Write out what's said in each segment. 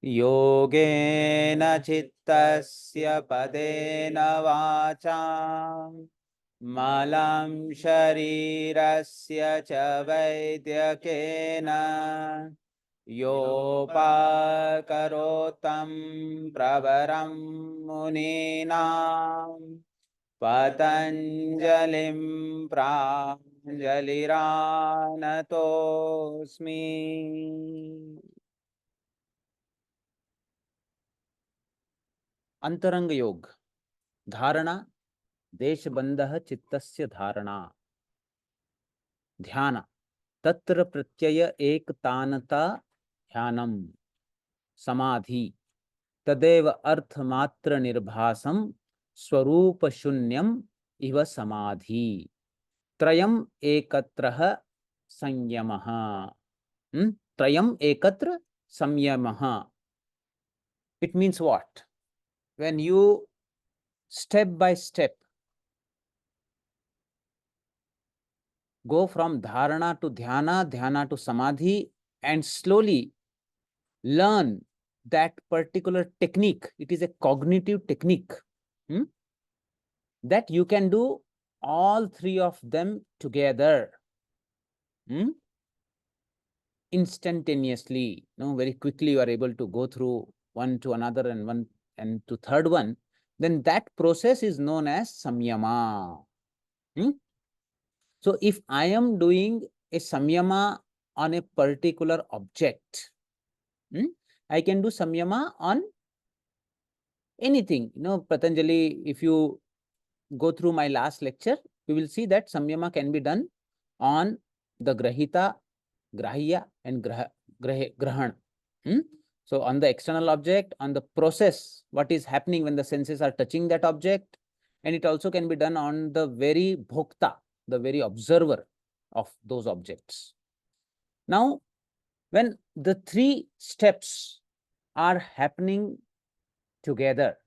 योगेन चित्तस्य पदेन वाचां मलं शरीरस्य च वैद्यकेन योपाकरोतं प्रवरं मुनीनां पतञ्जलिं प्राञ्जलिरानतोऽस्मि। अंतरंग योग धारणा देशबंधः चित्तस्य धारणा ध्यान तत्र प्रत्यय एकतानता ध्यानम समाधि तदेव अर्थमात्र निर्भासम स्वरूप शून्यम इव समाधि त्रयम एकत्रः संयमः। त्रयम एकत्र संयमः. It means what? When you step by step go from dharana to dhyana, dhyana to samadhi, and slowly learn that particular technique. It is a cognitive technique that you can do all three of them together instantaneously. Very quickly you are able to go through one to another and one and to third one. Then that process is known as samyama. So if I am doing a samyama on a particular object, I can do samyama on anything. Patanjali, if you go through my last lecture, you will see that samyama can be done on the grahita, grahya, and grahan. So on the external object, on the process, what is happening when the senses are touching that object, and it also can be done on the very bhokta, the very observer of those objects. Now, when the three steps are happening together,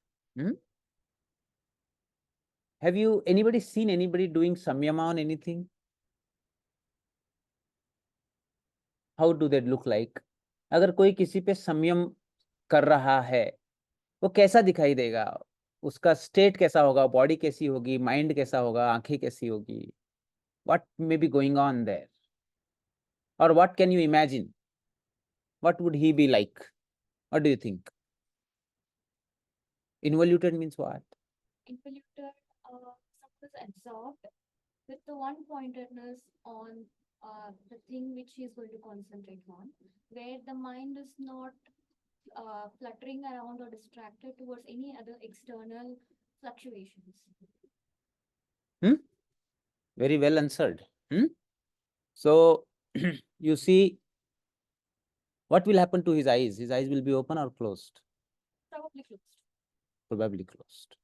have you anybody seen anybody doing samyama on anything? How do they look like? अगर कोई किसी पे संयम कर रहा है, वो कैसा दिखाई देगा? उसका स्टेट कैसा होगा? बॉडी कैसी होगी? माइंड कैसा होगा? आंखें कैसी होगी? What may be going on there? Or what can you imagine? What would he be like? What do you think? Involuted means what? Involuted, suppose absorbed with the one-pointedness on the thing which he is going to concentrate on, where the mind is not fluttering around or distracted towards any other external fluctuations. Very well answered. So, you see, what will happen to his eyes? His eyes will be open or closed? Probably closed. Probably closed.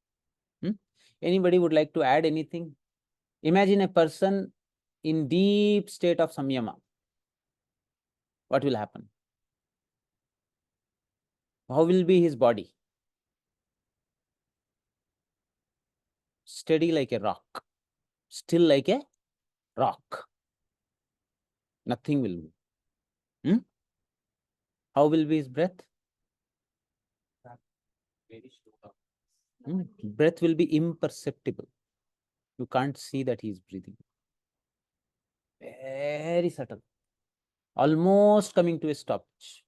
Anybody would like to add anything? Imagine a person in deep state of samyama. What will happen? How will be his body? Steady like a rock. Still like a rock. Nothing will move. How will be his breath? Very slow. Breath will be imperceptible. You can't see that he is breathing. Very subtle. Almost coming to a stoppage.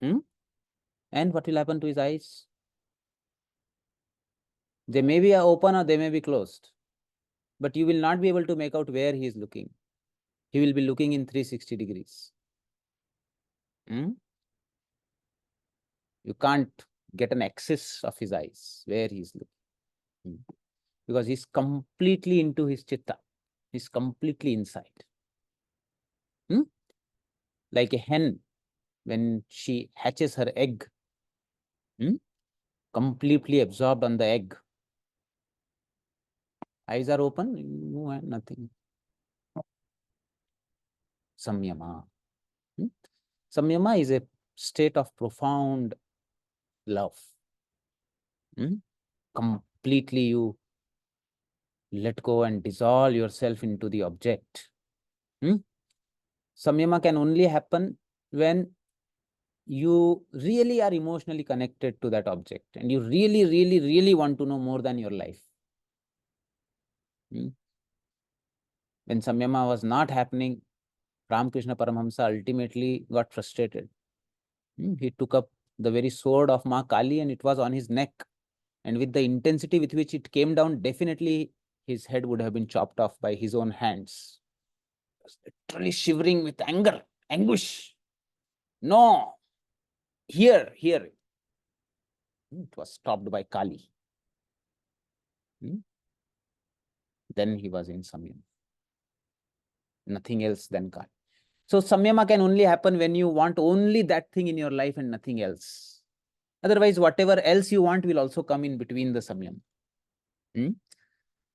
And what will happen to his eyes? They may be open or they may be closed. But you will not be able to make out where he is looking. He will be looking in 360 degrees. You can't get an axis of his eyes where he is looking. Because he's completely into his chitta. He's completely inside. Like a hen, when she hatches her egg, completely absorbed on the egg. Eyes are open, nothing. Samyama. Samyama is a state of profound love. Completely you let go and dissolve yourself into the object. Samyama can only happen when you really are emotionally connected to that object and you really, really, really want to know more than your life. When Samyama was not happening, Ramakrishna Paramahamsa ultimately got frustrated. He took up the very sword of Ma Kali and it was on his neck. And with the intensity with which it came down, definitely his head would have been chopped off by his own hands. He was literally shivering with anger, anguish. No, here. It was stopped by Kali. Then he was in Samyama. Nothing else than Kali. So Samyama can only happen when you want only that thing in your life and nothing else. Otherwise, whatever else you want will also come in between the Samyama.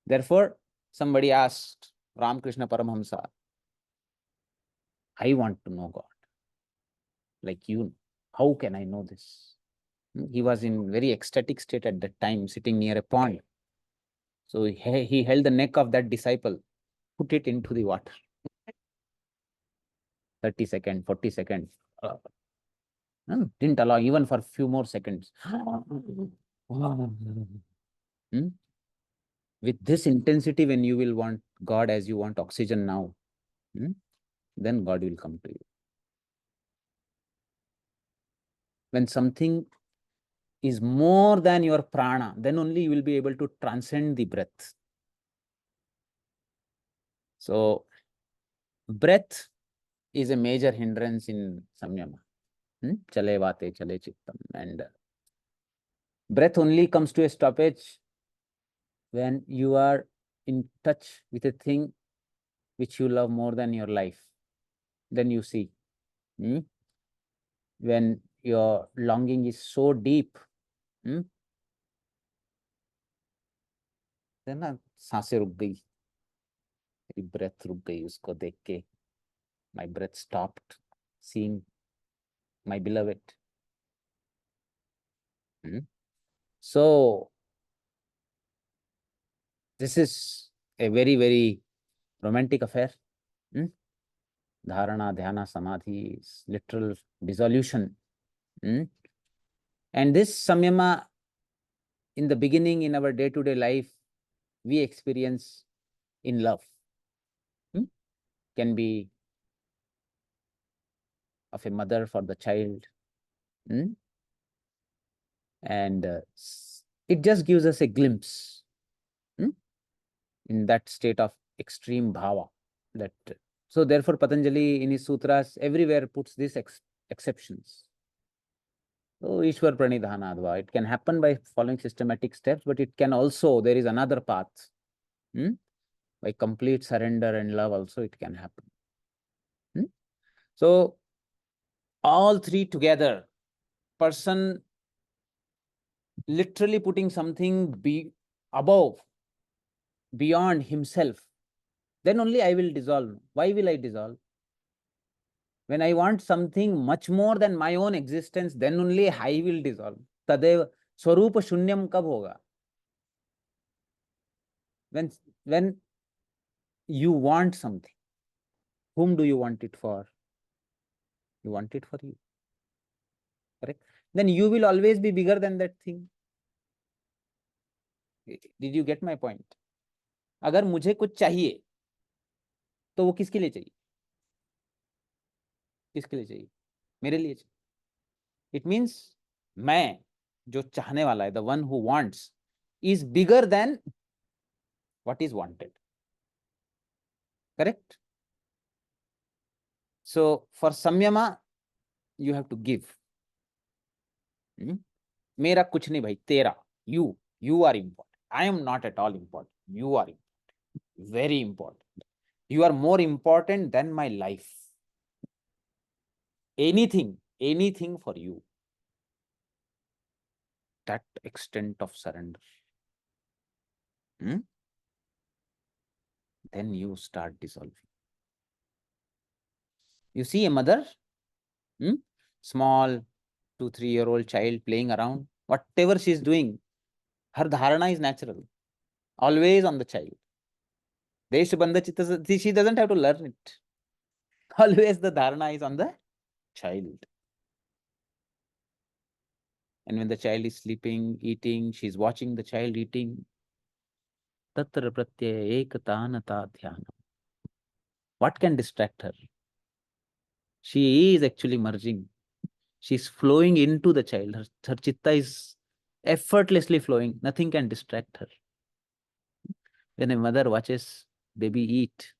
Therefore, somebody asked Ramakrishna Paramahamsa, I want to know God. Like you, how can I know this? He was in very ecstatic state at that time, sitting near a pond. So he held the neck of that disciple, put it into the water. 30 seconds, 40 seconds. Didn't allow even for a few more seconds. With this intensity, when you will want God as you want oxygen now, then God will come to you. When something is more than your prana, then only you will be able to transcend the breath. So, breath is a major hindrance in Samyama. Chale vate, chale chittam. And breath only comes to a stoppage when you are in touch with a thing which you love more than your life. Then you see. When your longing is so deep, then ना सांसें रुक गई, मेरी breath रुक गई उसको देख के. My breath stopped seeing my beloved. So this is a very, very romantic affair. Dharana, dhyana, samadhi is literal dissolution. And this samyama, in the beginning, in our day-to-day life, we experience in love. Can be of a mother for the child. And it just gives us a glimpse in that state of extreme bhava. So therefore, Patanjali in his sutras everywhere puts these exceptions. So Ishwar Pranidhanadva, it can happen by following systematic steps, but it can also, there is another path. By complete surrender and love also it can happen. So all three together, person literally putting something above, beyond himself, then only I will dissolve. Why will I dissolve? When I want something much more than my own existence, then only I will dissolve. Tadev Swarupa Shunyam kab hoga? When you want something, whom do you want it for? You want it for you. Correct? Then you will always be bigger than that thing. Did you get my point? अगर मुझे कुछ चाहिए तो वो किसके लिए चाहिए? किसके लिए चाहिए? मेरे लिए चाहिए. It means मैं जो चाहने वाला है, the one who wants, is bigger than what is wanted. Correct? So for samyama, you have to give. मेरा कुछ नहीं भाई, तेरा. You are important. I am not at all important. You are important. Very important. You are more important than my life. Anything for you. That extent of surrender. Then you start dissolving. You see a mother, small 2-3-year-old child playing around, whatever she is doing, her dharana is natural, always on the child. She doesn't have to learn it. Always the dharana is on the child. And when the child is sleeping, eating, she's watching the child eating. Tatra pratyaya ekatanata dhyana. What can distract her? She is actually merging. She's flowing into the child. Her chitta is effortlessly flowing. Nothing can distract her. When a mother watches baby eat,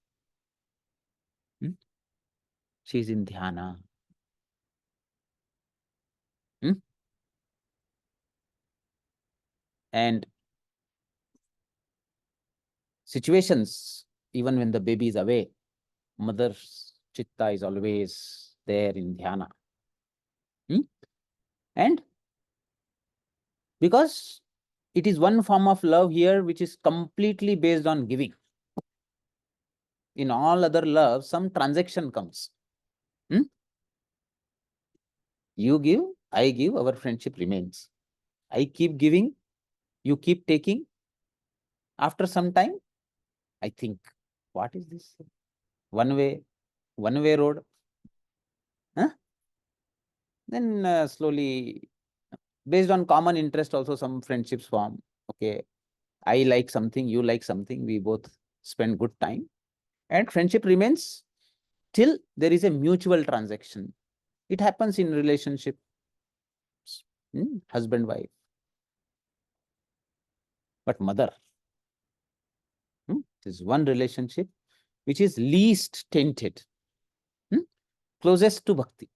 hmm, she's in dhyana. Hmm? And situations, even when the baby is away, mother's chitta is always there in dhyana. Hmm? And because it is one form of love here which is completely based on giving. In all other love, some transaction comes. Hmm? You give, I give, our friendship remains. I keep giving, you keep taking. After some time, I think, what is this? One way road. Huh? Then slowly, based on common interest, also some friendships form. Okay, I like something, you like something, we both spend good time. And friendship remains till there is a mutual transaction. It happens in relationships, husband, wife. But mother, is one relationship which is least tainted, closest to bhakti.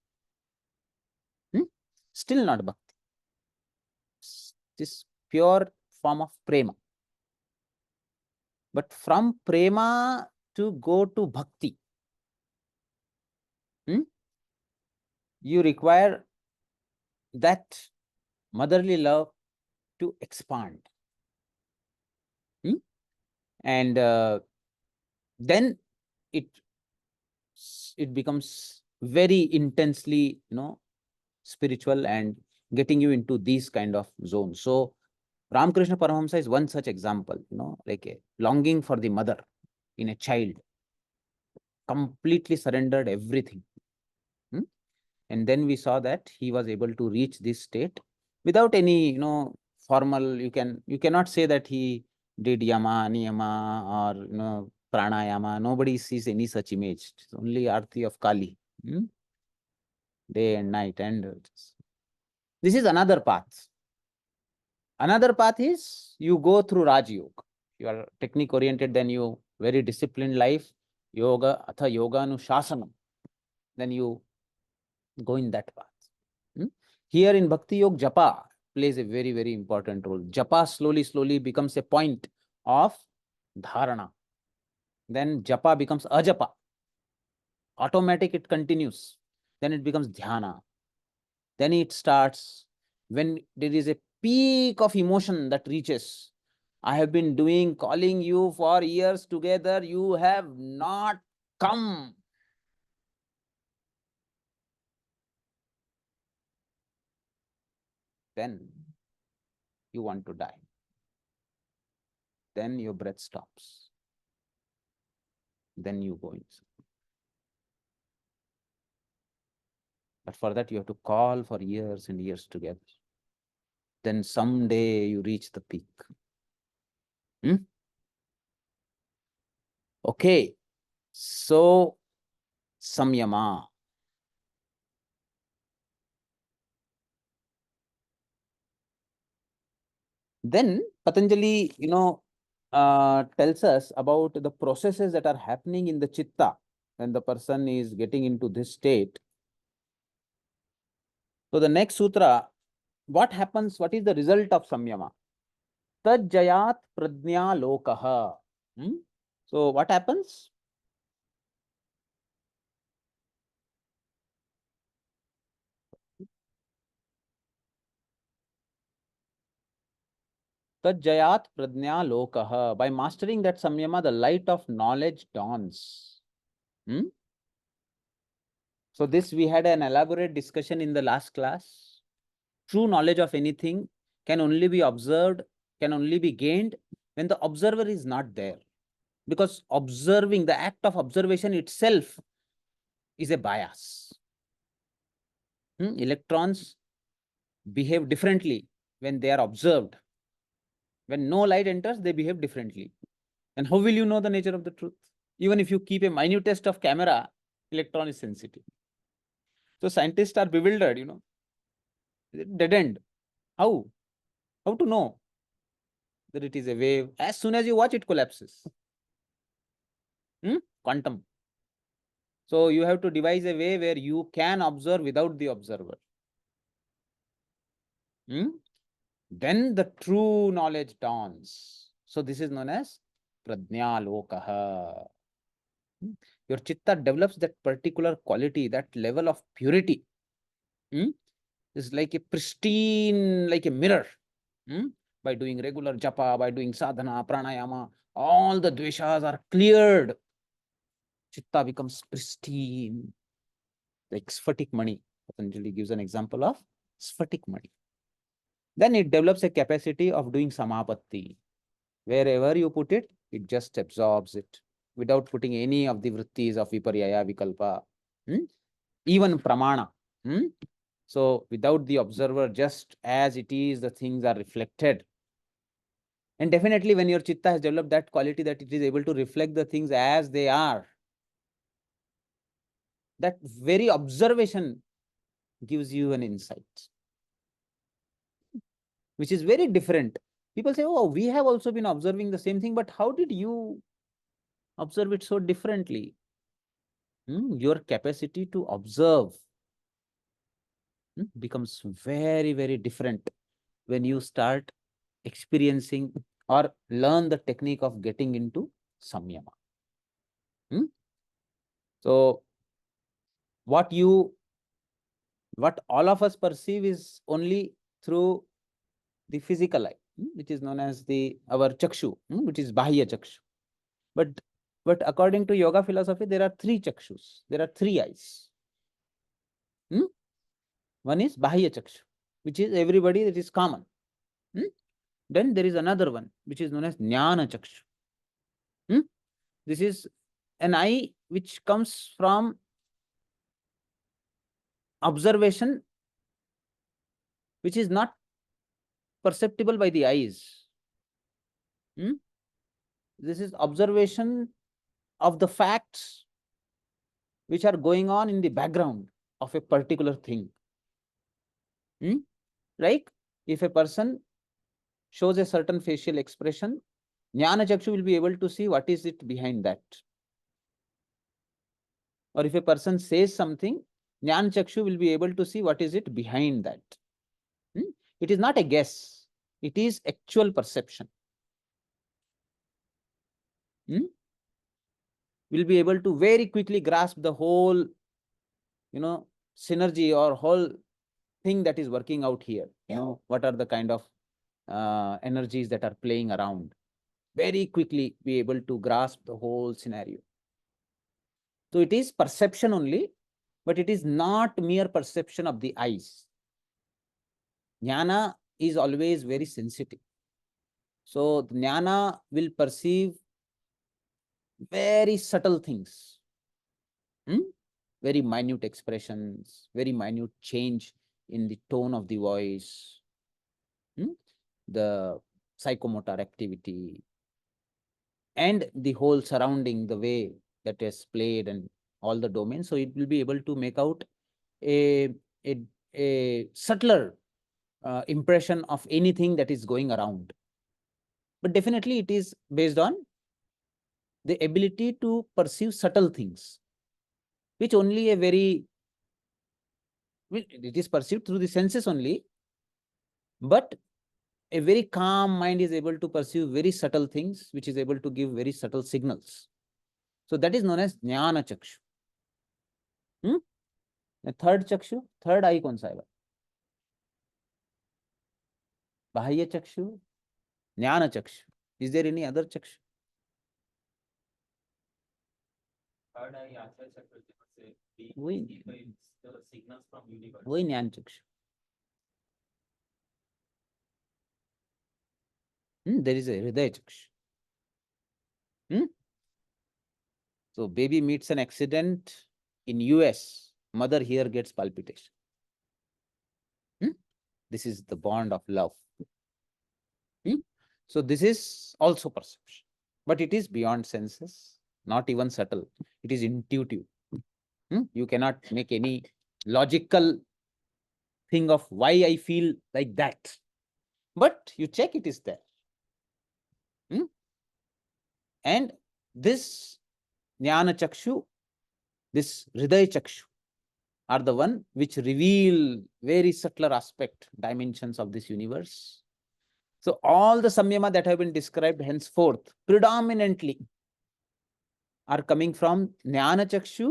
Still not bhakti. This pure form of prema. But from prema to go to bhakti, you require that motherly love to expand. And then it becomes very intensely, spiritual and getting you into these kind of zones. So Ramakrishna Paramahamsa is one such example, like a longing for the mother in a child, completely surrendered everything. And then we saw that he was able to reach this state without any, formal, you cannot say that he did yama, niyama, or, pranayama. Nobody sees any such image. It's only Aarti of Kali, day and night. And this is another path. Another path is you go through Raj Yoga. You are technique oriented, then you very disciplined life, yoga, atha yoga anushasanam. Then you go in that path. Here in Bhakti Yoga, Japa plays a very, very important role. Japa slowly becomes a point of dharana. Then Japa becomes ajapa. Automatic, it continues. Then it becomes dhyana. Then it starts when there is a peak of emotion that reaches. I have been calling you for years together. You have not come. Then you want to die. Then your breath stops. Then you go inside. But for that, you have to call for years and years together. Then someday you reach the peak. Okay. So, Samyama. Then Patanjali, tells us about the processes that are happening in the chitta when the person is getting into this state. So the next sutra, what happens? What is the result of Samyama? Tajjayat pradnya lokaha. So what happens? Tajjayat pradnya lokaha. By mastering that Samyama, the light of knowledge dawns. So this we had an elaborate discussion in the last class. True knowledge of anything can only be observed, can only be gained when the observer is not there. Because observing, the act of observation itself is a bias. Electrons behave differently when they are observed. When no light enters, they behave differently. And how will you know the nature of the truth? Even if you keep a minute test of camera, electron is sensitive. So scientists are bewildered, dead end. How? How to know that it is a wave? As soon as you watch, it collapses. Quantum. So you have to devise a way where you can observe without the observer. Then the true knowledge dawns. So this is known as Prajnalokaha. Your chitta develops that particular quality, that level of purity. It's like a pristine, like a mirror. By doing regular japa, by doing sadhana, pranayama, all the dveshas are cleared. Chitta becomes pristine, like sphatic mani. Patanjali gives an example of sphatic mani. Then it develops a capacity of doing samapatti. Wherever you put it, it just absorbs it without putting any of the vrittis of viparyaya, vikalpa, even pramana. So without the observer, just as it is, the things are reflected. And definitely when your chitta has developed that quality that it is able to reflect the things as they are, that very observation gives you an insight, which is very different. People say, oh, we have also been observing the same thing, but how did you observe it so differently? Your capacity to observe becomes very, very different when you start experiencing or learn the technique of getting into samyama. So what all of us perceive is only through the physical eye, which is known as our chakshu, which is bahya chakshu. But according to yoga philosophy, there are three chakshus. There are three eyes. One is bahya chakshu, which is everybody, that is common. Then there is another one, which is known as jnana chakshu. This is an eye which comes from observation, which is not perceptible by the eyes. This is observation of the facts which are going on in the background of a particular thing. Like if a person shows a certain facial expression, jnana chakshu will be able to see what is it behind that. Or if a person says something, jnana chakshu will be able to see what is it behind that. It is not a guess. It is actual perception. Will be able to very quickly grasp the whole, synergy or whole thing that is working out here. What are the kind of energies that are playing around. Very quickly be able to grasp the whole scenario. So it is perception only, but it is not mere perception of the eyes. Jnana is always very sensitive. So jnana will perceive very subtle things, very minute expressions, very minute change in the tone of the voice, the psychomotor activity, and the whole surrounding, the way that is played and all the domains. So it will be able to make out a subtler impression of anything that is going around. But definitely it is based on the ability to perceive subtle things, which only it is perceived through the senses only, but a very calm mind is able to perceive very subtle things, which is able to give very subtle signals. So that is known as jnana chakshu. The third chakshu, third eye kaun sa hai? Bahya chakshu, jnana chakshu. Is there any other chakshu? Third eye, Acharya Chakravarti say, वही the signals from universe. वही ज्ञान चक्षु. There is a hridaya chakshu. So baby meets an accident in US, mother here gets palpitation. This is the bond of love. So this is also perception, but it is beyond senses, not even subtle. It is intuitive. You cannot make any logical thing of why I feel like that, but you check, it is there. And this jnana chakshu, this hridaya chakshu, are the one which reveal very subtler aspect, dimensions of this universe. So all the samyama that have been described henceforth predominantly are coming from jnana chakshu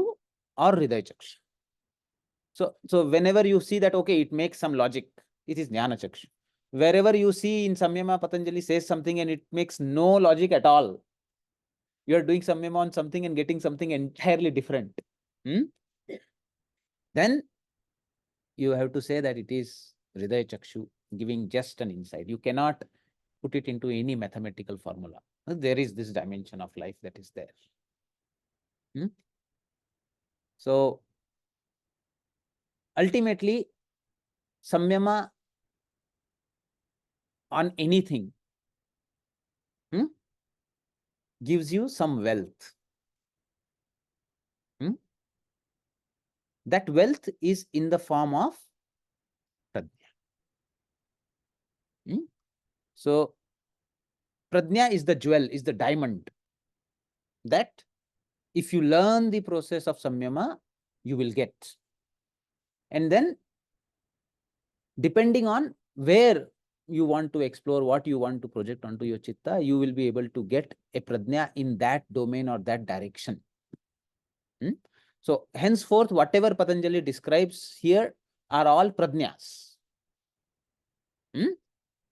or hridaya chakshu. So whenever you see that, okay, it makes some logic, it is jnana chakshu. Wherever you see in Samyama, Patanjali says something and it makes no logic at all, you are doing Samyama on something and getting something entirely different. Then you have to say that it is hridaya chakshu giving just an insight. You cannot put it into any mathematical formula. There is this dimension of life that is there. So ultimately, Samyama on anything gives you some wealth. That wealth is in the form of prajna. So prajna is the jewel, is the diamond that if you learn the process of samyama, you will get. And then depending on where you want to explore, what you want to project onto your chitta, you will be able to get a prajna in that domain or that direction. So henceforth, whatever Patanjali describes here are all prajnas.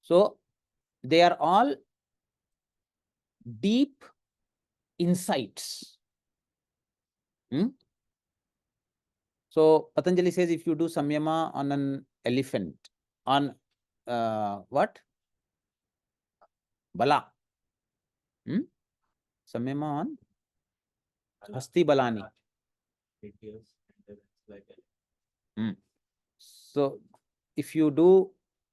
So they are all deep insights. So Patanjali says, if you do samyama on an elephant, on what? Bala. Samyama on Hasti Balani. So if you do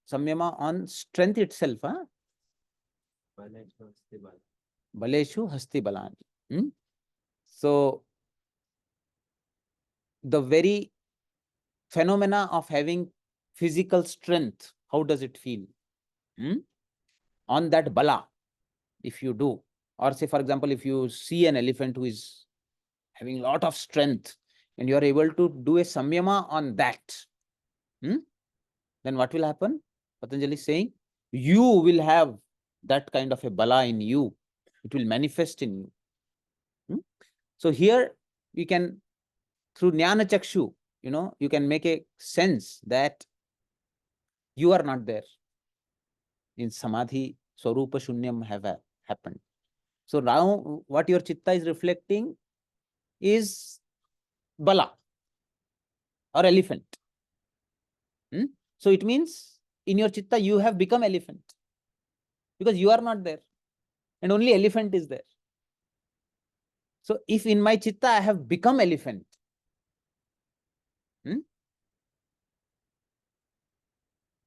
samyama on strength itself, Baleshu Hasti Balani. So the very phenomena of having physical strength, how does it feel? On that bala, if you do, or say, for example, if you see an elephant who is having a lot of strength and you are able to do a samyama on that, then what will happen? Patanjali is saying, you will have that kind of a bala in you. It will manifest in you. So here we can, through jnana chakshu, you can make a sense that you are not there. In samadhi, swarupa shunyam have happened. So now what your chitta is reflecting is bala or elephant. So it means in your chitta you have become elephant because you are not there and only elephant is there. So if in my chitta I have become elephant,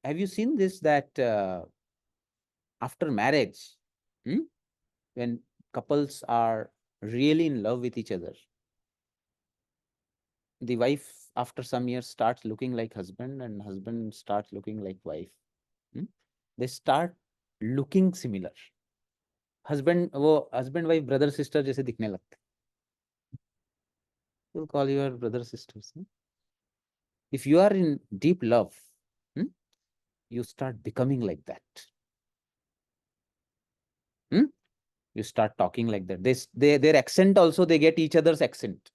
have you seen this, that after marriage, when couples are really in love with each other, the wife after some years starts looking like husband and husband starts looking like wife. They start looking similar. Husband wife brother sister जैसे दिखने लगते. You'll call your brother sisters. If you are in deep love, you start becoming like that. You start talking like that. Their accent also, they get each other's accent.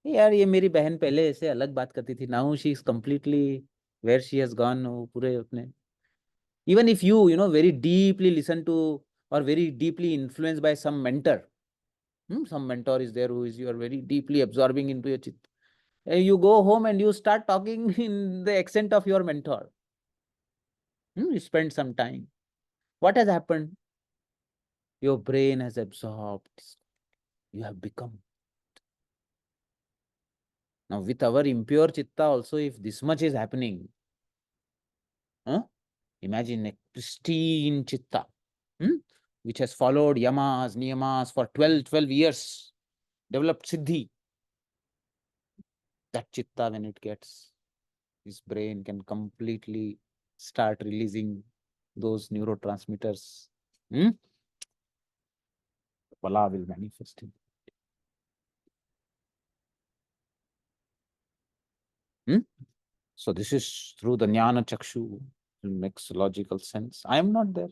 यार ये मेरी बहन पहले ऐसे अलग बात करती थी. Now she is completely where she has gone. पूरे अपने. Even if you very deeply listen to or very deeply influenced by some mentor, some mentor is there who is you are very deeply absorbing into your chitta. You go home and you start talking in the accent of your mentor. You spend some time. What has happened? Your brain has absorbed. You have become. Now with our impure chitta also, if this much is happening, Imagine a pristine chitta, which has followed yamas, niyamas for 12 years, developed siddhi. That chitta, when it gets, his brain can completely start releasing those neurotransmitters. Bala will manifest in. So this is through the jnana chakshu. It makes logical sense. I am not there.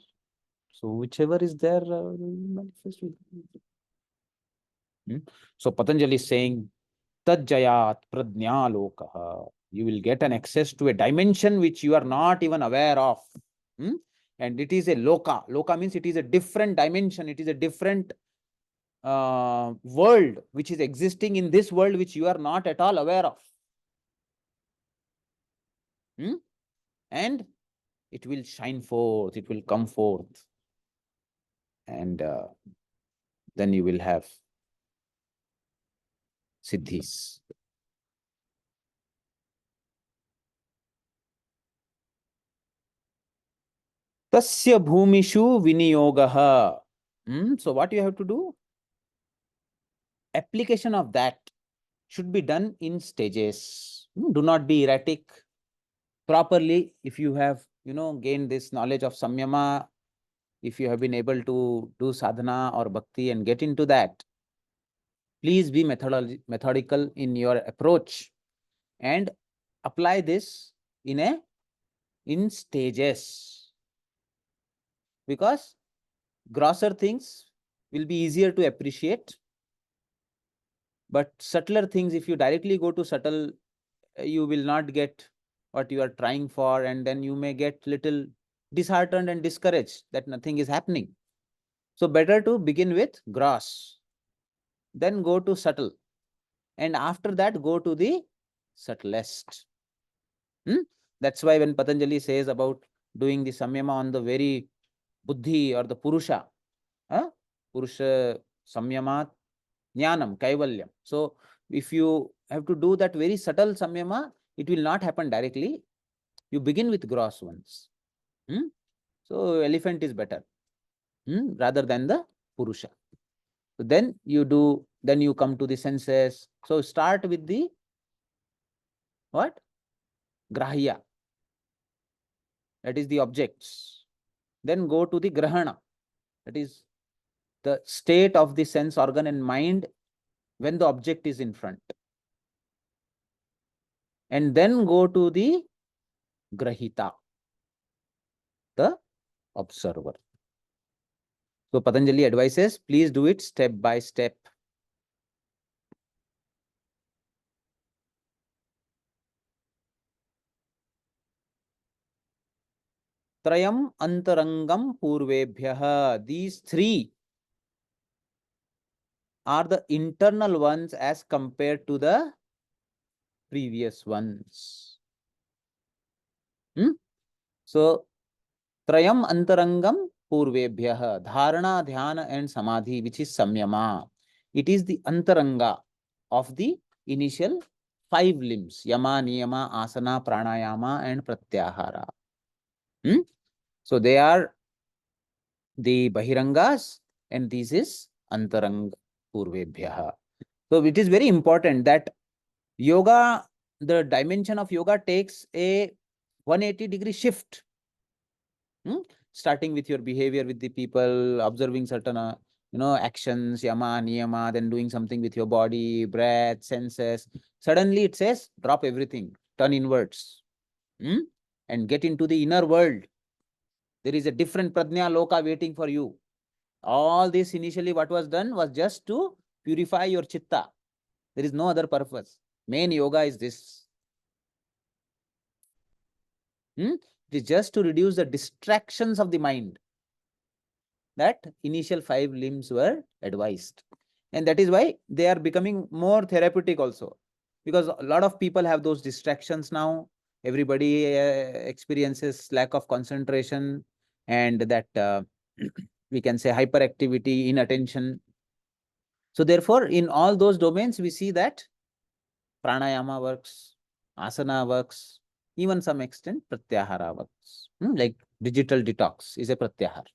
So whichever is there will manifest. So Patanjali is saying, Tajjayat pradnya lokaha. You will get an access to a dimension which you are not even aware of. And it is a loka. Loka means it is a different dimension. It is a different world which is existing in this world which you are not at all aware of. And it will shine forth, it will come forth. And then you will have siddhis. Tasya bhumishu viniyogaha. So what you have to do? Application of that should be done in stages. Do not be erratic. Properly, if you have, gained this knowledge of Samyama, if you have been able to do sadhana or bhakti and get into that, please be methodical in your approach and apply this in stages. Because grosser things will be easier to appreciate, but subtler things, if you directly go to subtle, you will not get what you are trying for, and then you may get little disheartened and discouraged that nothing is happening. So better to begin with gross, then go to subtle, and after that go to the subtlest. That's why when Patanjali says about doing the samyama on the very buddhi or the purusha, purusha samyamat jnanam kaivalyam. So if you have to do that very subtle samyama, it will not happen directly. You begin with gross ones. So elephant is better rather than the purusha. So then you come to the senses. So start with the what? Grahya. That is the objects. Then go to the grahana. That is the state of the sense organ and mind when the object is in front. And then go to the grahita, the observer. So Patanjali advises, please do it step by step. Trayam antarangam purvebhyah. These three are the internal ones as compared to the previous ones. So, Trayam antarangam purvebhyah. Dharana, dhyana and samadhi, which is samyama. It is the antaranga of the initial 5 limbs. Yama, niyama, asana, pranayama and pratyahara. So, they are the bahirangas and this is antarang purvebhyah. So it is very important that yoga, the dimension of yoga takes a 180-degree shift. Starting with your behavior with the people, observing certain actions, yama, niyama, then doing something with your body, breath, senses. Suddenly it says drop everything, turn inwards, and get into the inner world. There is a different pradnya loka waiting for you. All this initially what was done was just to purify your chitta. There is no other purpose. Main yoga is this. It is just to reduce the distractions of the mind. That initial 5 limbs were advised. And that is why they are becoming more therapeutic also. Because a lot of people have those distractions now. Everybody experiences lack of concentration and that we can say hyperactivity, inattention. So therefore, in all those domains, we see that pranayama works, asana works, even some extent pratyahara works. Like digital detox is a pratyahara.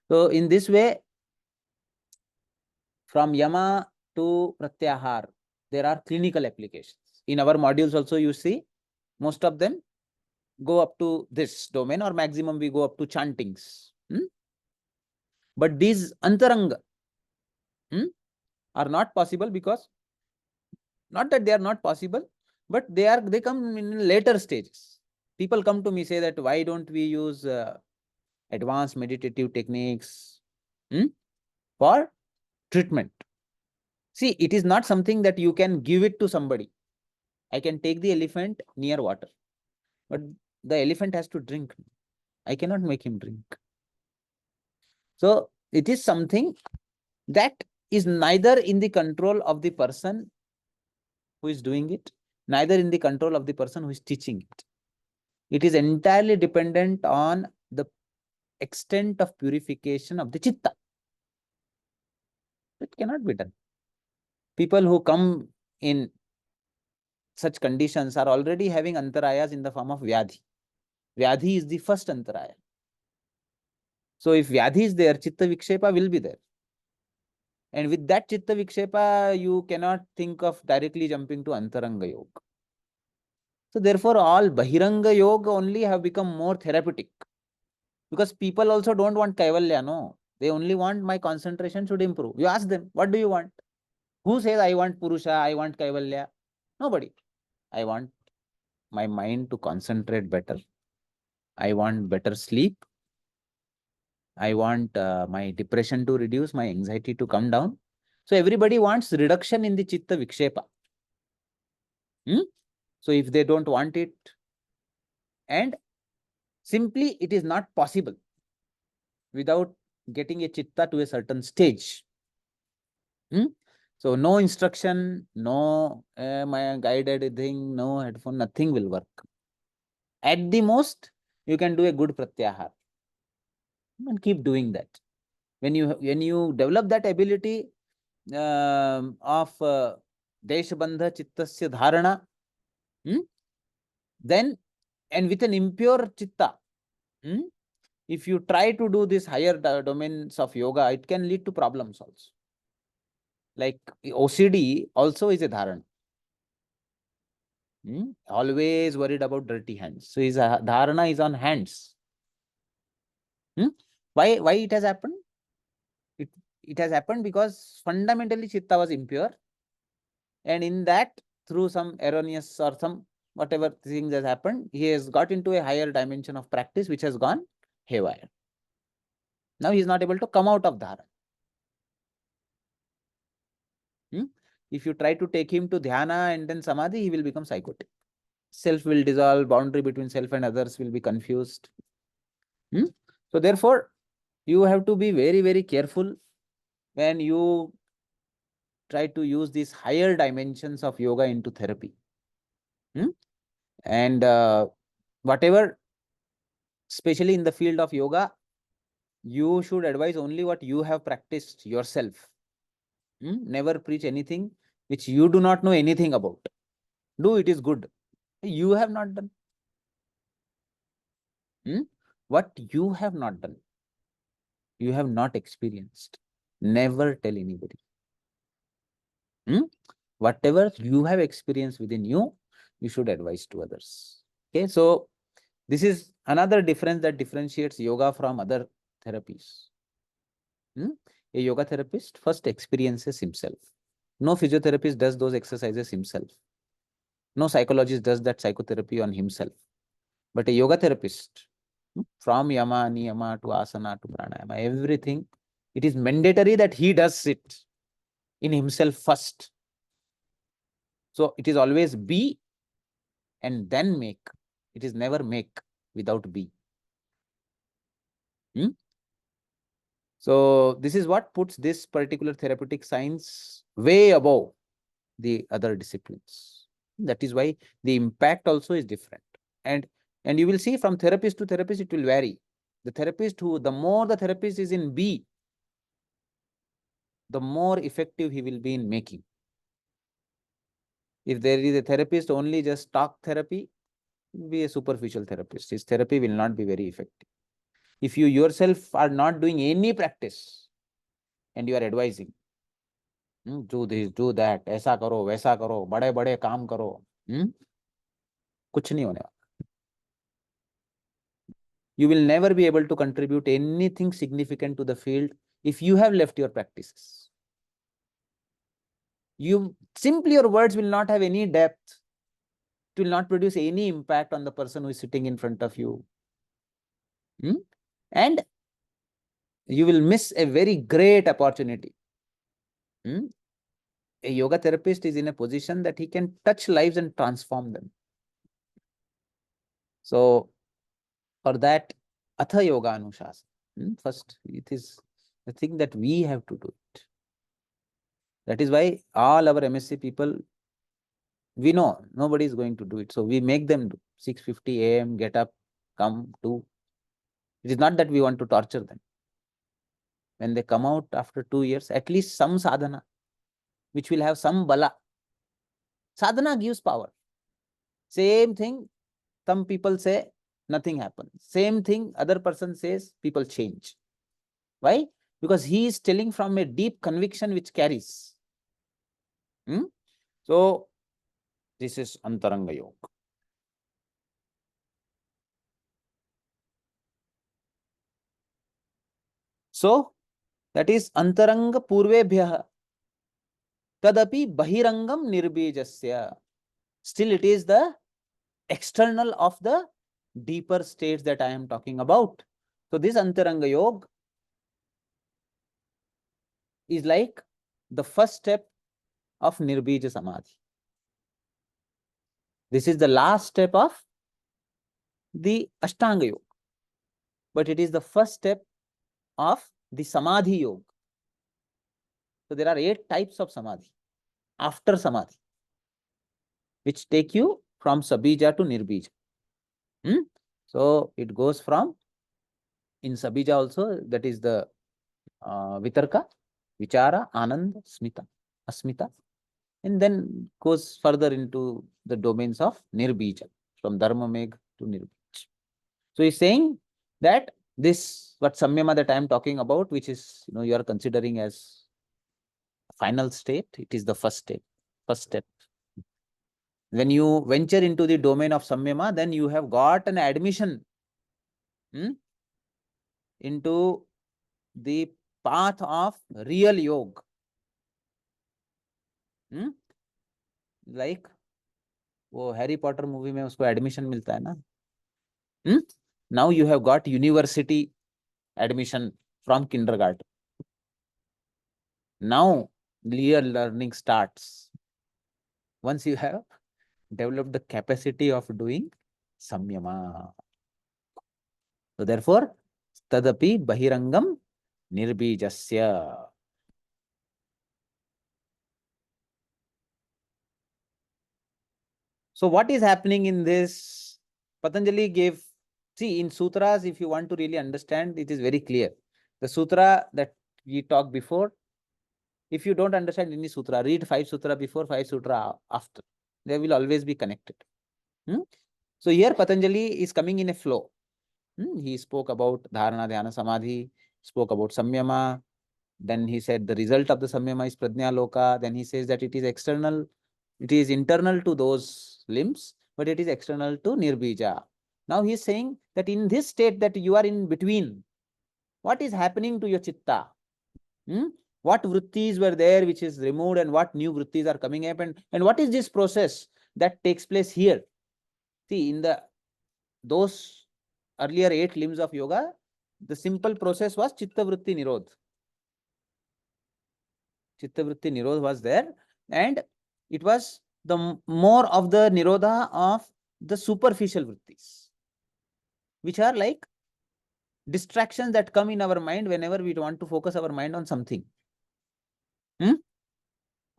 So in this way, from yama to pratyahar, there are clinical applications. In our modules also, you see, most of them go up to this domain, or maximum we go up to chantings. But these antaranga are not possible, because not that they are not possible, but they come in later stages. People come to me, say that why don't we use advanced meditative techniques for treatment? See, it is not something that you can give it to somebody. I can take the elephant near water, but the elephant has to drink. I cannot make him drink. So it is something that is neither in the control of the person who is doing it, neither in the control of the person who is teaching it. It is entirely dependent on the extent of purification of the chitta. It cannot be done. People who come in such conditions are already having antarayas in the form of vyadhi. Vyadhi is the first antaraya. So if vyadhi is there, chitta vikshepa will be there. And with that chitta vikshepa, you cannot think of directly jumping to antaranga yoga. So therefore, all bahiranga yoga only have become more therapeutic. Because people also don't want kaivalya, no. They only want my concentration should improve. You ask them, what do you want? Who says I want purusha, I want kaivalya? Nobody. I want my mind to concentrate better. I want better sleep. I want my depression to reduce, my anxiety to come down. So everybody wants reduction in the chitta vikshepa. So if they don't want it, and simply it is not possible without getting a chitta to a certain stage. So no instruction, no my guided thing, no headphone, nothing will work. At the most, you can do a good pratyahar and keep doing that. When you develop that ability of Deshabandha Chittasya Dharana, then, and with an impure chitta, if you try to do this higher domains of yoga, it can lead to problems also. Like OCD also is a dharana. Always worried about dirty hands. So his dharana is on hands. Why it has happened? It has happened because fundamentally chitta was impure, and in that, through some erroneous or some whatever things has happened, he has got into a higher dimension of practice which has gone haywire. Now he is not able to come out of dharana. If you try to take him to dhyana and then samadhi, he will become psychotic. Self will dissolve, boundary between self and others will be confused. So therefore, you have to be very, very careful when you try to use these higher dimensions of yoga into therapy. And whatever, especially in the field of yoga, you should advise only what you have practiced yourself. Never preach anything which you do not know anything about. Do it is good. You have not done. What you have not done, you have not experienced. Never tell anybody. Whatever you have experienced within you, you should advise to others. Okay, so this is another difference that differentiates yoga from other therapies. A yoga therapist first experiences himself. No physiotherapist does those exercises himself. No psychologist does that psychotherapy on himself. But a yoga therapist, from yama, niyama to asana to pranayama, everything, it is mandatory that he does it in himself first. So it is always be and then make. It is never make without be. So this is what puts this particular therapeutic science way above the other disciplines. That is why the impact also is different. And you will see from therapist to therapist, it will vary. The more the therapist is in B, the more effective he will be in making. If there is a therapist only just talk therapy, be a superficial therapist. His therapy will not be very effective. If you yourself are not doing any practice and you are advising, do this, do that, ऐसा करो, वैसा करो, बड़े बड़े काम करो, कुछ नहीं होने वाला. You will never be able to contribute anything significant to the field if you have left your practices. Simply your words will not have any depth. It will not produce any impact on the person who is sitting in front of you. And you will miss a very great opportunity. A yoga therapist is in a position that he can touch lives and transform them. So, for that, Atha Yoga Anushasana. First, it is the thing that we have to do it. That is why all our MSc people, we know nobody is going to do it. So we make them do 6:50 a.m., get up, come, do. It is not that we want to torture them. When they come out after 2 years, at least some sadhana, which will have some bala. Sadhana gives power. Same thing, some people say nothing happens. Same thing, other person says people change. Why? Because he is telling from a deep conviction which carries. So, this is Antaranga Yoga. So, that is Antaranga Purvebhyah. Tadapi Bahirangam Nirbijasya. Still, it is the external of the deeper states that I am talking about. So, this Antaranga Yoga is like the first step of Nirbija Samadhi. This is the last step of the Ashtanga Yoga. But it is the first step of the Samadhi Yoga. So, there are 8 types of Samadhi after Samadhi, which take you from Sabija to Nirbija. So, it goes from, in Sabija also, that is the Vitarka, Vichara, Anand, Smita, Asmita, and then goes further into the domains of Nirbija, from Dharma Megh to Nirbija. So, he's saying that this, what Samyama that I am talking about, which is, you are considering as final state, it is the first step. When you venture into the domain of Samyama, then you have got an admission into the path of real yoga. Like वो Harry Potter movie में उसको admission मिलता है ना. Now you have got university admission from kindergarten. Now real learning starts. Once you have developed the capacity of doing samyama. So therefore, tadapi bahirangam nirbijasya. So what is happening in this? Patanjali gave, see, in sutras, if you want to really understand, it is very clear. The sutra that we talked before, if you don't understand any sutra, read 5 sutra before, 5 sutra after. They will always be connected. So here Patanjali is coming in a flow. He spoke about dharana, dhyana, samadhi, spoke about samyama. Then he said the result of the samyama is prajna loka. Then he says that it is external, it is internal to those limbs, but it is external to nirbija. Now he is saying that in this state that you are in between, what is happening to your chitta? What vrittis were there which is removed and what new vrittis are coming up, and what is this process that takes place here? See, in those earlier 8 limbs of yoga, the simple process was chitta vritti nirodh. Chitta vritti nirodh was there, and it was the more of the nirodha of the superficial vrittis, which are like distractions that come in our mind whenever we want to focus our mind on something.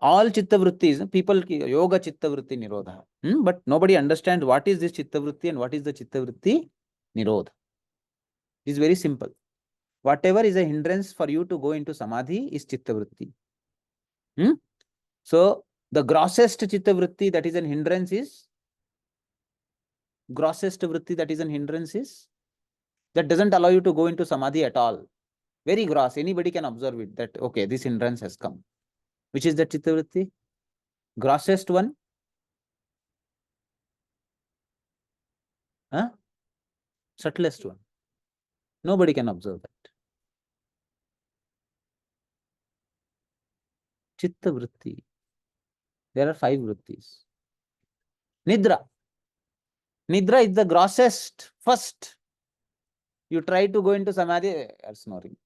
All chitta vrittis, people, yoga chitta vritti nirodha. But nobody understands what is this chitta vritti and what is the chitta vritti nirodha. It is very simple. Whatever is a hindrance for you to go into samadhi is chitta vritti. So The grossest chitta vritti that is an hindrance is, grossest vritti that is an hindrance is, that doesn't allow you to go into samadhi at all. Very gross. Anybody can observe it that, okay, this hindrance has come. Which is the chitta vritti? Grossest one? Huh? Subtlest one. Nobody can observe that. Chitta vritti. There are 5 vrittis. Nidra. Nidra is the grossest. First, you try to go into samadhi, are snoring.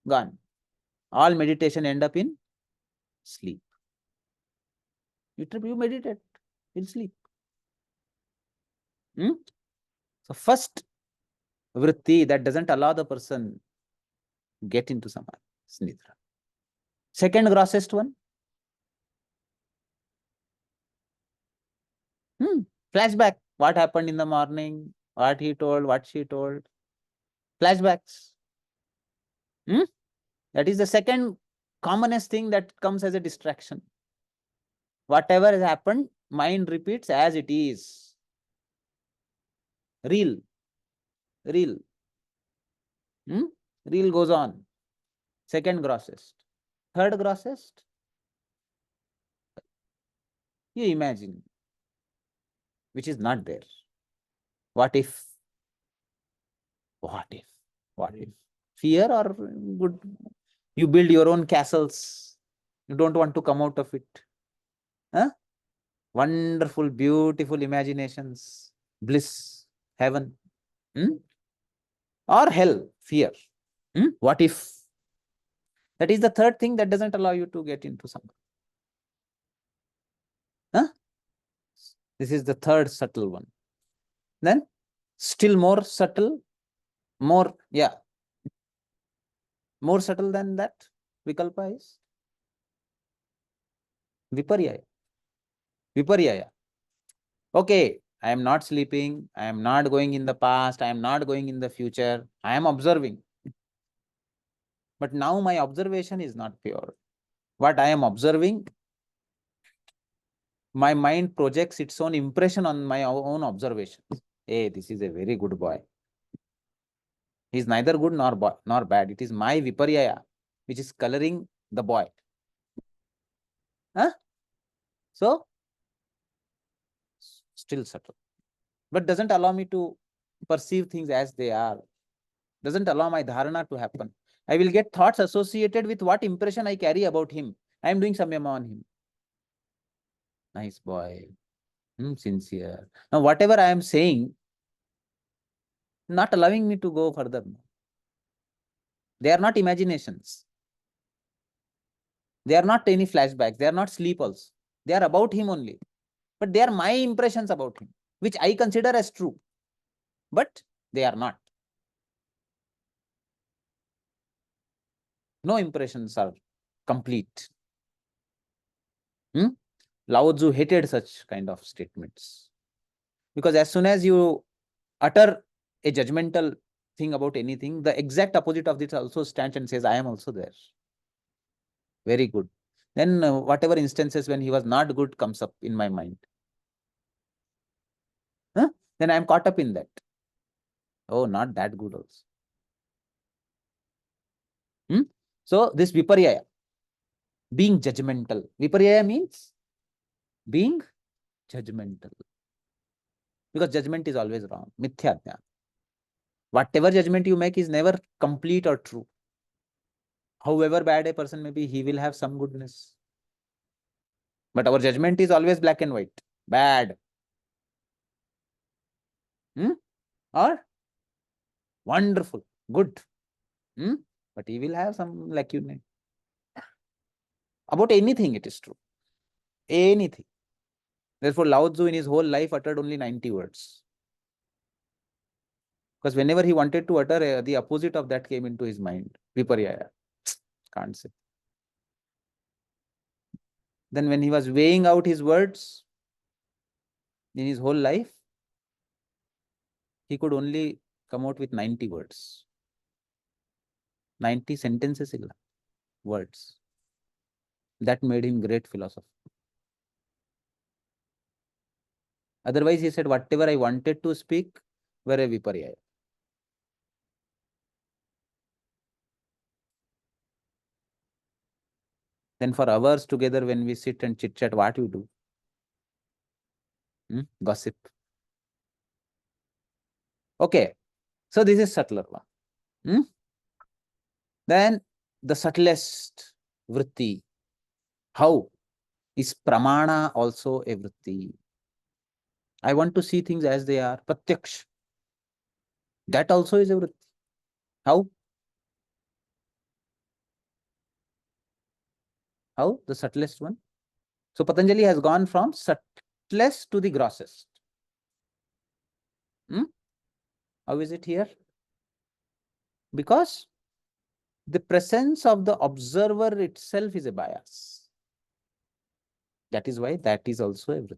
Gone. All meditation end up in sleep. You meditate, you'll sleep. So first vritti that doesn't allow the person get into samadhi is nidra. Second grossest one, flashback. What happened in the morning? What he told? What she told? Flashbacks. That is the second commonest thing that comes as a distraction. Whatever has happened, mind repeats as it is. Real. Real. Real goes on. Second grossest. Third grossest. You imagine, which is not there. What if? What if? What if? Fear or good? You build your own castles. You don't want to come out of it. Huh? Wonderful, beautiful imaginations, bliss, heaven. Or hell, fear. What if? That is the third thing that doesn't allow you to get into something. Huh? This is the third subtle one. Then, still more subtle, more subtle than that, vikalpa is viparyaya. Viparyaya. Okay, I am not sleeping, I am not going in the past, I am not going in the future, I am observing. But now my observation is not pure. What I am observing, my mind projects its own impression on my own observations. Hey, this is a very good boy. He is neither good nor bad. It is my viparyaya which is coloring the boy. Huh? So, still subtle. But doesn't allow me to perceive things as they are. Doesn't allow my dharana to happen. I will get thoughts associated with what impression I carry about him. I am doing samyama on him. Nice boy. Sincere. Now, whatever I am saying, not allowing me to go further. They are not imaginations. They are not any flashbacks. They are not sleep also. They are about him only. But they are my impressions about him, which I consider as true. But they are not. No impressions are complete. Lao Tzu hated such kind of statements. Because as soon as you utter a judgmental thing about anything, the exact opposite of this also stands and says, I am also there. Very good. Then whatever instances when he was not good comes up in my mind. Then I am caught up in that. Oh, not that good also. So this viparyaya, being judgmental. Viparyaya means being judgmental. Because judgment is always wrong. Mithya jnana. Whatever judgment you make is never complete or true. However bad a person may be, he will have some goodness. But our judgment is always black and white. Bad. Or wonderful. Good. But he will have some lacunae. About anything it is true. Anything. Therefore, Lao Tzu in his whole life uttered only 90 words. Because whenever he wanted to utter, the opposite of that came into his mind. Viparyaya. Can't say. Then when he was weighing out his words in his whole life, he could only come out with 90 words. 90 sentences illa. Words. That made him great philosopher. Otherwise, he said, whatever I wanted to speak were a viparyaya. Then for hours together, when we sit and chit chat, what you do? Gossip. Okay. So this is subtler one. Then the subtlest vritti. How? Is pramana also a vritti? I want to see things as they are. Pratyaksh. That also is a vritti. How? How? The subtlest one. So Patanjali has gone from subtlest to the grossest. How is it here? Because the presence of the observer itself is a bias. That is why that is also a vritti.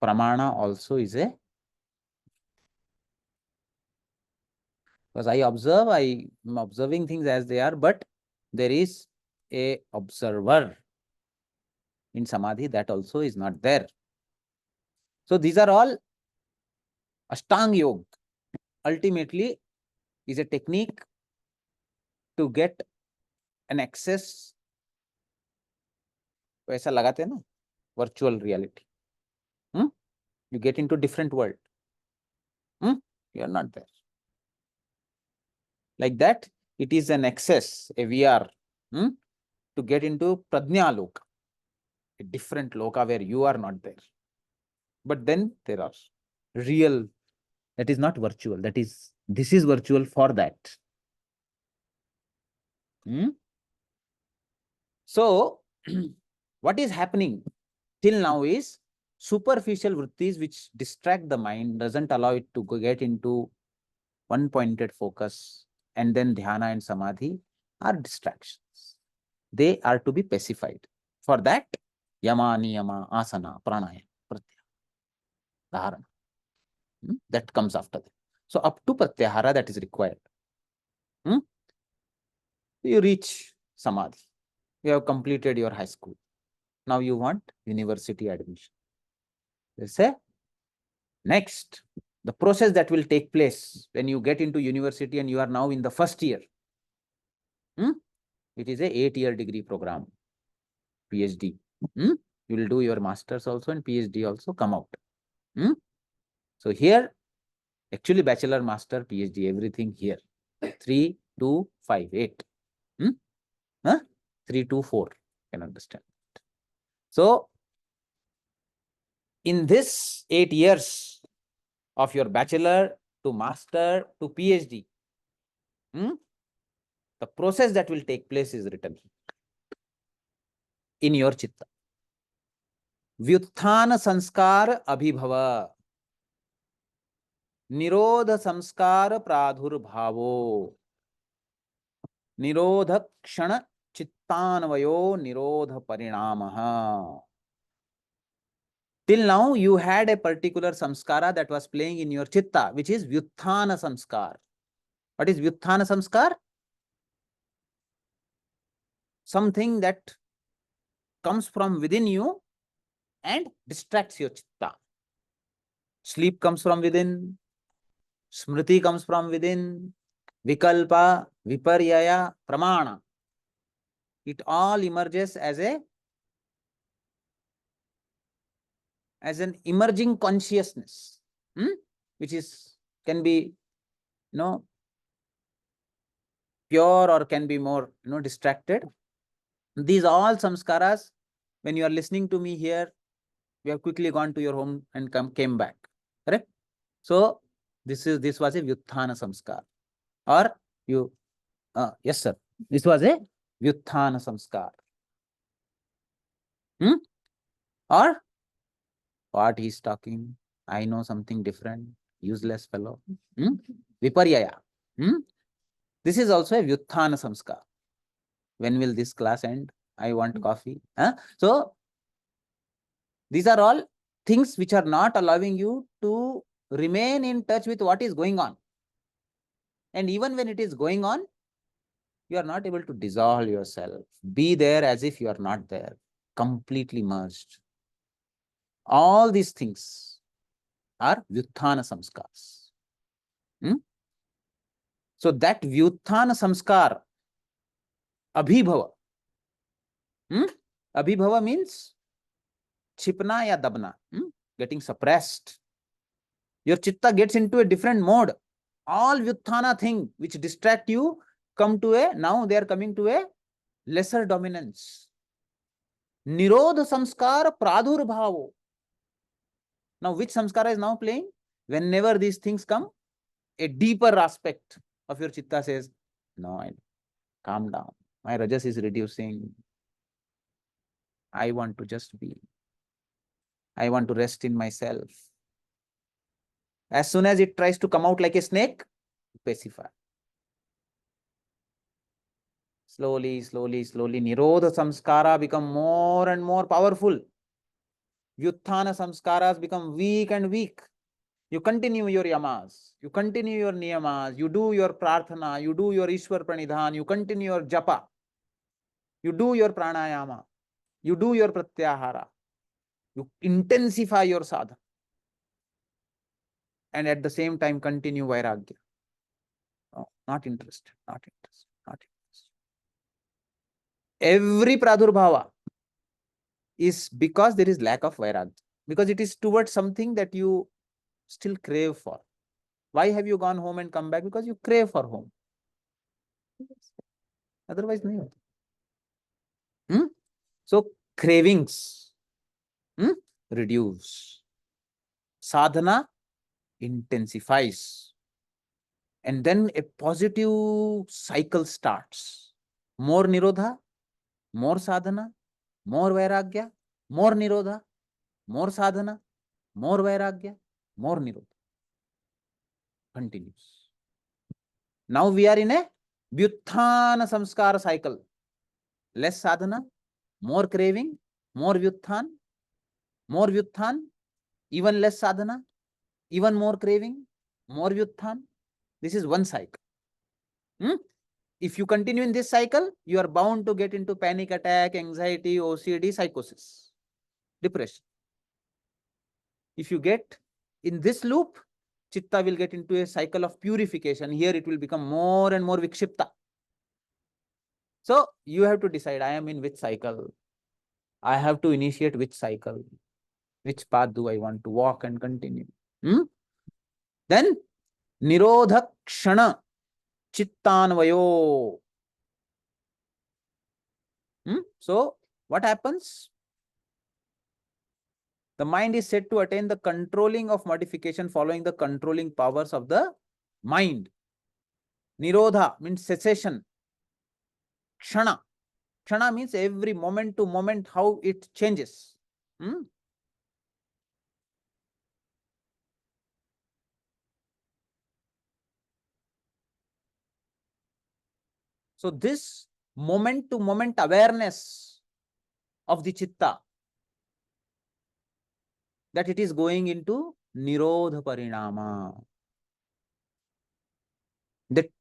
Pramana also is a, because I observe, I am observing things as they are, but there is a observer in samadhi that also is not there. So these are all Ashtanga Yoga. Ultimately is a technique to get an access. वैसा लगाते हैं ना, virtual reality. You get into different world. You are not there. Like that, it is an access, a VR, to get into Prajna Loka, a different Loka where you are not there. But then there are real, that is not virtual, that is, this is virtual for that. So, what is happening till now is superficial vrittis which distract the mind, doesn't allow it to get into one pointed focus, and then dhyana and samadhi are distractions. They are to be pacified. For that, yama, niyama, asana, pranayama, pratyahara, dharana. That comes after that. So up to pratyahara that is required. You reach samadhi. You have completed your high school. Now you want university admission. They say, next, the process that will take place when you get into university and you are now in the first year. It is a 8-year degree program, PhD. You will do your masters also and PhD also come out. So here, actually bachelor, master, PhD, everything here. 3, 2, 5, 8. 3, 2, 4. Can understand. So, in this 8 years of your bachelor to master to PhD, the process that will take place is written in your chitta. व्युत्थान संस्कार अभिभव, निरोध संस्कार प्रादुर्भावो, निरोध क्षण चित्तान्वयो निरोध परिणामः. Till now, you had a particular samskara that was playing in your chitta, which is vyutthana samskar. What is vyutthana samskar? Something that comes from within you and distracts your chitta. Sleep comes from within, smriti comes from within, vikalpa, viparyaya, pramana. It all emerges as an emerging consciousness, which can be, pure or can be more, distracted. These all samskaras, when you are listening to me here, you have quickly gone to your home and came back. Correct? So this was a vyutthana samskar. Or you, yes sir, this was a vyutthana samskar. Or what he is talking, I know something different, useless fellow. Viparyaya. This is also a vyutthana samskar. When will this class end? I want coffee. So these are all things which are not allowing you to remain in touch with what is going on. And even when it is going on, You are not able to dissolve yourself. Be there as if you are not there, completely merged. All these things are Vyuthana samskars. So that Vyuthana samskar, abhibhava. Abhibhava means chipna ya dabna, getting suppressed. Your chitta gets into a different mode. All Vyuthana thing which distract you come to a, now they are coming to a lesser dominance. Nirodha samskar pradurbhavo. Now which samskara is now playing? Whenever these things come, a deeper aspect of your chitta says, no, calm down. My rajas is reducing. I want to just be. I want to rest in myself. As soon as it tries to come out like a snake, pacify. Slowly, slowly, slowly, Nirodha samskara become more and more powerful. Vyuthana samskaras become weak and weak. You continue your yamas, you continue your niyamas, you do your prarthana, you do your Ishwar pranidhan, you continue your japa, you do your pranayama, you do your pratyahara, you intensify your sadhana, and at the same time continue vairagya. Oh, not interested, not interested, not interested. Every pradurbhava is because there is lack of vairagya, because it is towards something that you still crave for. Why have you gone home and come back? Because you crave for home. Otherwise, no. So cravings reduce. Sadhana intensifies. And then a positive cycle starts. More nirodha, more sadhana, more vairagya, more nirodha, more sadhana, more vairagya, more nirodha. Continues. Now we are in a Vyuthana samskara cycle. Less sadhana, more craving, more vyuthan, even less sadhana, even more craving, more vyuthan. This is one cycle. If you continue in this cycle, you are bound to get into panic attack, anxiety, OCD, psychosis, depression. If you get in this loop, chitta will get into a cycle of purification. Here it will become more and more vikshipta. So you have to decide, I am in which cycle. I have to initiate which cycle. Which path do I want to walk and continue? Then Nirodha Kshana Chittanvayo. So what happens? The mind is said to attain the controlling of modification following the controlling powers of the mind. Nirodha means cessation. Kshana. Kshana means every moment to moment how it changes. So this moment to moment awareness of the chitta, that it is going into Nirodha Parinama. That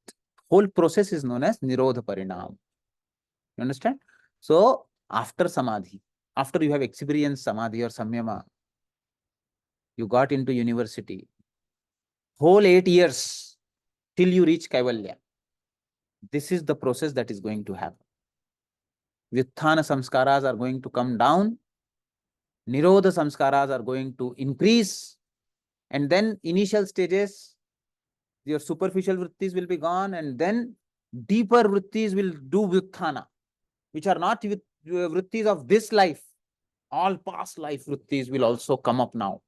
whole process is known as Nirodha Parinam. You understand? So after Samadhi, after you have experienced Samadhi or Samyama, you got into university, whole 8 years till you reach Kaivalya. This is the process that is going to happen. Vyuthana samskaras are going to come down. Nirodha samskaras are going to increase. And then initial stages, your superficial vrittis will be gone, and then deeper vrittis will do Vyuthana, which are not vrittis of this life. All past life vrittis will also come up now.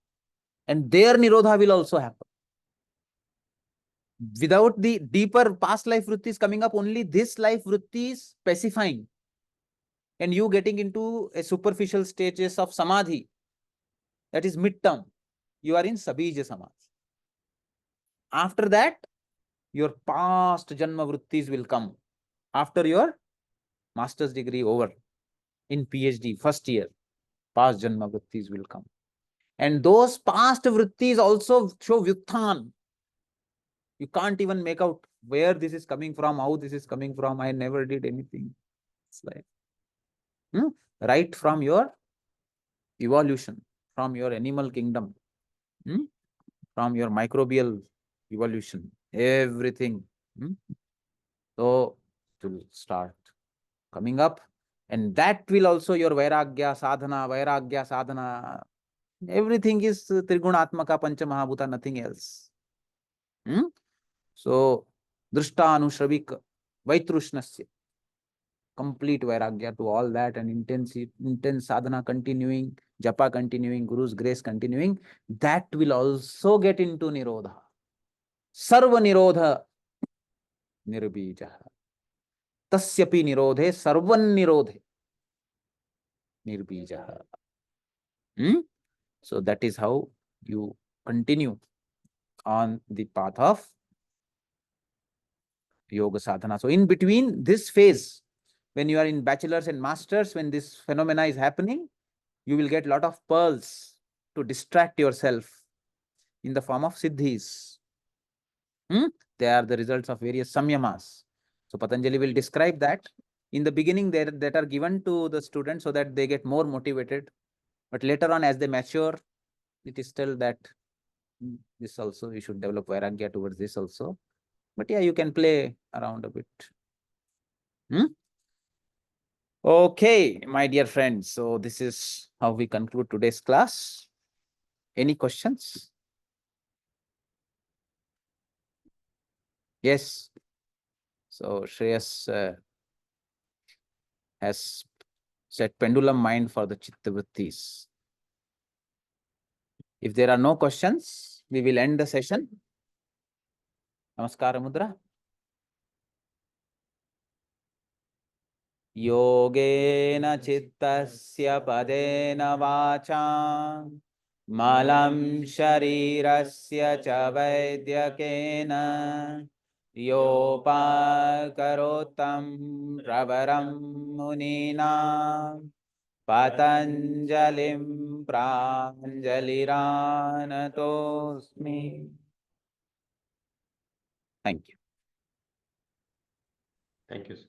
And their Nirodha will also happen. Without the deeper past life vrittis coming up, only this life vrittis specifying, and you getting into a superficial stages of Samadhi, that is mid-term, you are in Sabija Samadhi. After that, your past Janma vrittis will come. After your master's degree over, in PhD, first year, past Janma vrittis will come. And those past vrittis also show Vyutthan. You can't even make out where this is coming from, how this is coming from. I never did anything. It's like, right from your evolution, from your animal kingdom, from your microbial evolution, everything. So it will start coming up, and that will also your vairagya sadhana. Everything is Trigunatmaka Panchamahabhuta, nothing else. So, Drishta Anushravik Vaitrushnasya, complete vairagya to all that, and intense sadhana continuing, japa continuing, Guru's grace continuing, that will also get into Nirodha. Sarva Nirodha Nirbija. Tasyapi Nirodhe Sarvan Nirodhe Nirbija. So that is how you continue on the path of yoga sadhana. So in between this phase, when you are in bachelors and masters, when this phenomena is happening, you will get a lot of pearls to distract yourself in the form of siddhis. They are the results of various samyamas. So Patanjali will describe that. In the beginning, that are given to the students so that they get more motivated. But later on, as they mature, it is still that this also, you should develop vairagya towards this also. But yeah, you can play around a bit. Okay, my dear friends. So this is how we conclude today's class. Any questions? Yes. So Shreyas has set pendulum mind for the chitta vrittis. If there are no questions, we will end the session. Namaskara Mudra. Yogena chittasya padena vacha malam sharirasya cha vaidyakena yopakarottam pravaram munina Patanjalim pranjaliranatosmi. Thank you. Thank you, sir.